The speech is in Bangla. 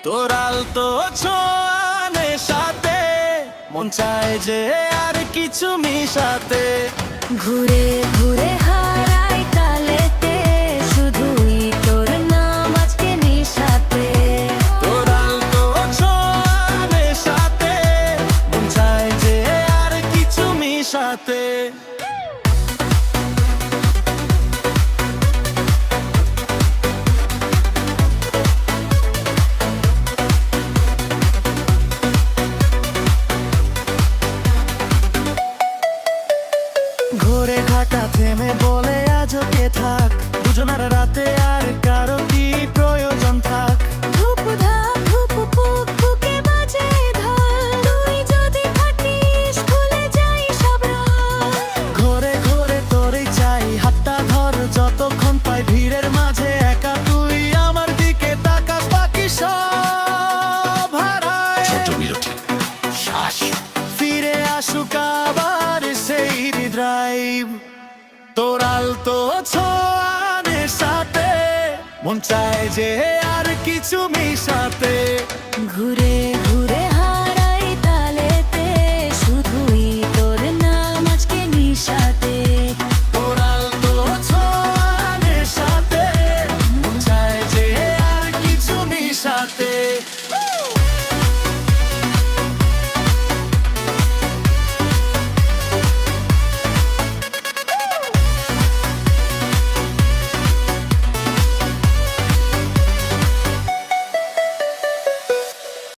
তোর আলতো ছোঁয়ানে সাথে মন চায় যে আর কিছু মিশাতে। ঘুরে ঘুরে হারাই তালেতে, শুধুই তোর নাম আজকে নিশাতে। তোর আলতো ছোঁয়ানে সাথে মন চায় যে আর কিছু মিশাতে। ঘরে ঘাটা থেমে বলে আজও কে থাক, দুজনের রাতে আর কারো কি প্রয়োজন থাক। ধুপ ধাপ ধুপ পুক পুকে বাজে ধর, তুই যদি থাকিস ভুলে যাই সব রাত। ঘরে ঘরে তোরই চাই, হাতটা ধর যতক্ষণ পাই ভিড়ের মাঝে একা তুই আমার দিকে তাকাস, বাকি সব হারায়। ছোট বিরতি, শ্বাস। ফিরে আসুক আবার সেই ড্রাইভ, তোর আলতো ছোঁয়ানে সাথে মন চায় যে আর কিছু মিশাতে। ঘুরে ঘুরে হারাই তালেতে, শুধুই তোর নাম আজকে নিশাতে। তোর আলতো ছোঁয়ানে সাথে মন চায় যে আর কিছু মিশাতে।